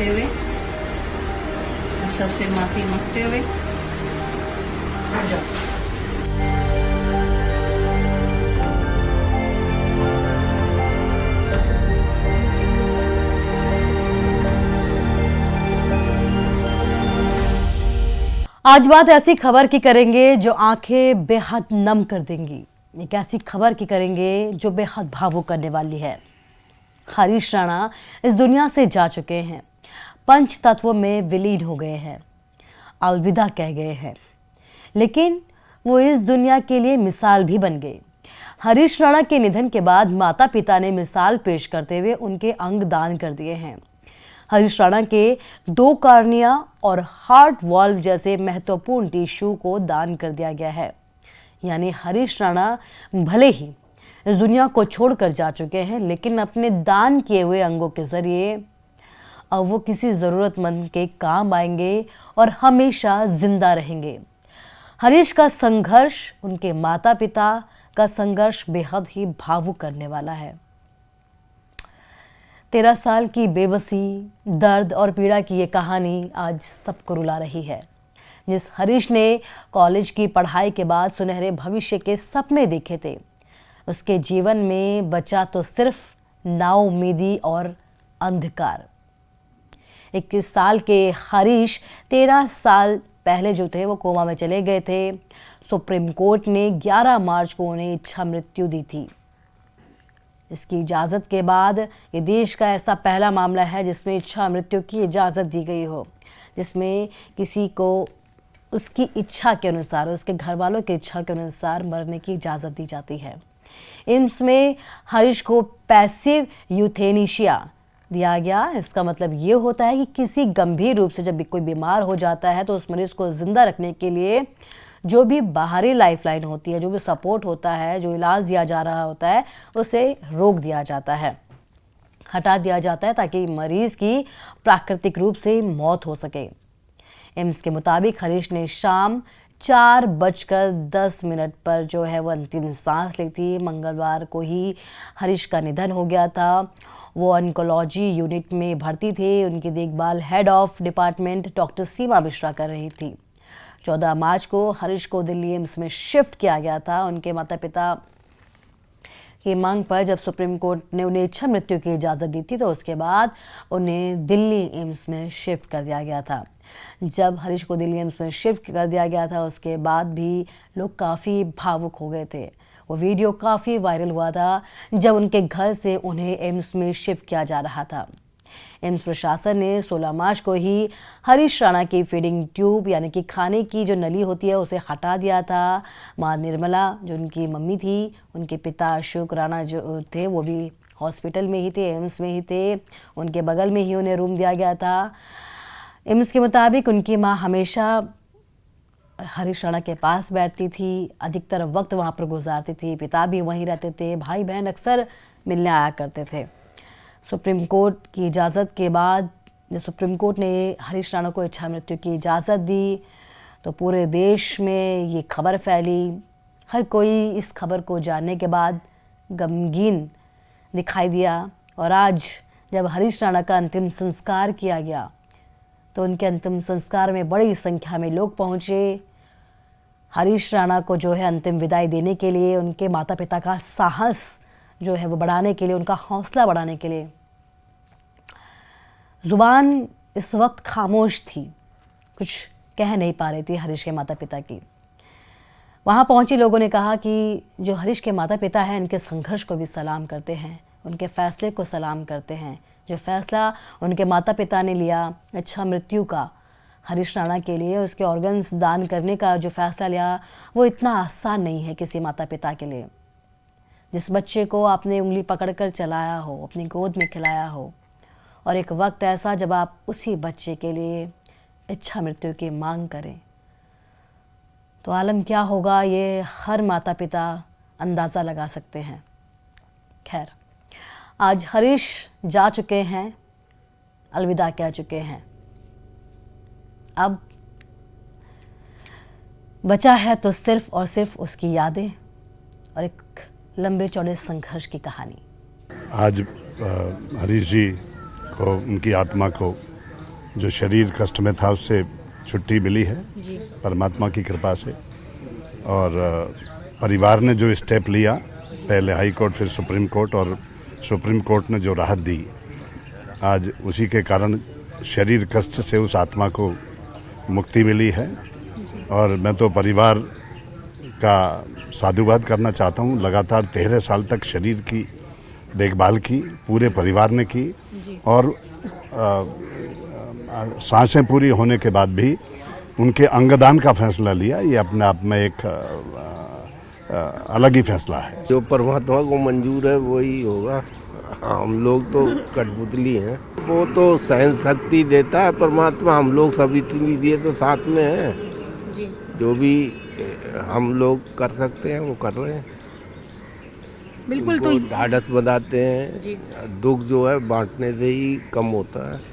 करते हुए, सबसे माफी मांगते हुए हट जाओ। आज बात ऐसी खबर की करेंगे जो आंखें बेहद नम कर देंगी। एक ऐसी खबर की करेंगे जो बेहद भावुक करने वाली है। हरीश राणा इस दुनिया से जा चुके हैं, पंच तत्वों में विलीन हो गए हैं, अलविदा कह गए हैं, लेकिन वो इस दुनिया के लिए मिसाल भी बन गए। हरीश राणा के निधन के बाद माता पिता ने मिसाल पेश करते हुए उनके अंग दान कर दिए हैं। हरीश राणा के 2 कार्निया और हार्ट वाल्व जैसे महत्वपूर्ण टिश्यू को दान कर दिया गया है। यानी हरीश राणा भले ही इस दुनिया को छोड़कर जा चुके हैं, लेकिन अपने दान किए हुए अंगों के जरिए अब वो किसी जरूरतमंद के काम आएंगे और हमेशा जिंदा रहेंगे। हरीश का संघर्ष, उनके माता पिता का संघर्ष बेहद ही भावुक करने वाला है। 13 साल की बेबसी, दर्द और पीड़ा की ये कहानी आज सबको रुला रही है। जिस हरीश ने कॉलेज की पढ़ाई के बाद सुनहरे भविष्य के सपने देखे थे, उसके जीवन में बचा तो सिर्फ नाउम्मीदी और अंधकार। 21 साल के हरीश 13 साल पहले जो थे वो कोमा में चले गए थे। सुप्रीम कोर्ट ने 11 मार्च को उन्हें इच्छा मृत्यु दी थी। इसकी इजाज़त के बाद ये देश का ऐसा पहला मामला है जिसमें इच्छा मृत्यु की इजाज़त दी गई हो, जिसमें किसी को उसकी इच्छा के अनुसार, उसके घर वालों की इच्छा के अनुसार मरने की इजाज़त दी जाती है। एम्स में हरीश को पैसिव यूथेनेशिया दिया गया। इसका मतलब ये होता है कि किसी गंभीर रूप से जब भी कोई बीमार हो जाता है तो उस मरीज को जिंदा रखने के लिए जो भी बाहरी लाइफलाइन होती है, जो भी सपोर्ट होता है, जो इलाज दिया जा रहा होता है, उसे रोक दिया जाता है, हटा दिया जाता है, ताकि मरीज की प्राकृतिक रूप से मौत हो सके। एम्स के मुताबिक हरीश ने शाम 4:10 पर जो है वो अंतिम सांस ली थी। मंगलवार को ही हरीश का निधन हो गया था। वो ऑन्कोलॉजी यूनिट में भर्ती थे। उनकी देखभाल हेड ऑफ डिपार्टमेंट डॉक्टर सीमा मिश्रा कर रही थी। 14 मार्च को हरीश को दिल्ली एम्स में शिफ्ट किया गया था। उनके माता पिता की मांग पर जब सुप्रीम कोर्ट ने उन्हें इच्छा मृत्यु की इजाज़त दी थी, तो उसके बाद उन्हें दिल्ली एम्स में शिफ्ट कर दिया गया था। जब हरीश को दिल्ली एम्स में शिफ्ट कर दिया गया था, उसके बाद भी लोग काफ़ी भावुक हो गए थे। वो वीडियो काफ़ी वायरल हुआ था जब उनके घर से उन्हें एम्स में शिफ्ट किया जा रहा था। एम्स प्रशासन ने 16 मार्च को ही हरीश राणा की फीडिंग ट्यूब, यानी कि खाने की जो नली होती है, उसे हटा दिया था। मां निर्मला, जो उनकी मम्मी थी, उनके पिता अशोक राणा जो थे, वो भी हॉस्पिटल में ही थे, एम्स में ही थे। उनके बगल में ही उन्हें रूम दिया गया था। एम्स के मुताबिक उनकी मां हमेशा हरीश राणा के पास बैठती थी, अधिकतर वक्त वहां पर गुजारती थी। पिता भी वहीं रहते थे। भाई बहन अक्सर मिलने आया करते थे। सुप्रीम कोर्ट की इजाज़त के बाद जब सुप्रीम कोर्ट ने हरीश राणा को इच्छा मृत्यु की इजाज़त दी, तो पूरे देश में ये खबर फैली। हर कोई इस खबर को जानने के बाद गमगीन दिखाई दिया। और आज जब हरीश राणा का अंतिम संस्कार किया गया, तो उनके अंतिम संस्कार में बड़ी संख्या में लोग पहुंचे। हरीश राणा को जो है अंतिम विदाई देने के लिए, उनके माता पिता का साहस जो है वो बढ़ाने के लिए, उनका हौसला बढ़ाने के लिए। जुबान इस वक्त खामोश थी, कुछ कह नहीं पा रही थी हरीश के माता पिता की। वहाँ पहुंचे लोगों ने कहा कि जो हरीश के माता पिता हैं, इनके संघर्ष को भी सलाम करते हैं, उनके फैसले को सलाम करते हैं। जो फैसला उनके माता पिता ने लिया इच्छा मृत्यु का हरीश राणा के लिए, उसके ऑर्गन्स दान करने का जो फैसला लिया, वो इतना आसान नहीं है किसी माता पिता के लिए। जिस बच्चे को आपने उंगली पकड़कर चलाया हो, अपनी गोद में खिलाया हो, और एक वक्त ऐसा जब आप उसी बच्चे के लिए इच्छा मृत्यु की मांग करें, तो आलम क्या होगा ये हर माता पिता अंदाज़ा लगा सकते हैं। खैर, आज हरीश जा चुके हैं, अलविदा कह चुके हैं। अब बचा है तो सिर्फ और सिर्फ उसकी यादें और एक लंबे चौड़े संघर्ष की कहानी। आज हरीश जी को, उनकी आत्मा को जो शरीर कष्ट में था उससे छुट्टी मिली है जी। परमात्मा की कृपा से। और परिवार ने जो स्टेप लिया, पहले हाई कोर्ट फिर सुप्रीम कोर्ट, और सुप्रीम कोर्ट ने जो राहत दी, आज उसी के कारण शरीर कष्ट से उस आत्मा को मुक्ति मिली है। और मैं तो परिवार का साधुवाद करना चाहता हूँ। लगातार 13 साल तक शरीर की देखभाल की पूरे परिवार ने की, और सांसें पूरी होने के बाद भी उनके अंगदान का फैसला लिया। ये अपने आप में एक अलग ही फैसला है। जो परमात्मा को मंजूर है वही होगा। हम लोग तो कठपुतली हैं। वो तो सहन शक्ति देता है परमात्मा, हम लोग सब इतनी दिए तो साथ में हैं। जी। जो भी हम लोग कर सकते हैं वो कर रहे हैं। बिल्कुल। उनको तो ढाढ़स बंधाते हैं। जी। दुख जो है बांटने से ही कम होता है।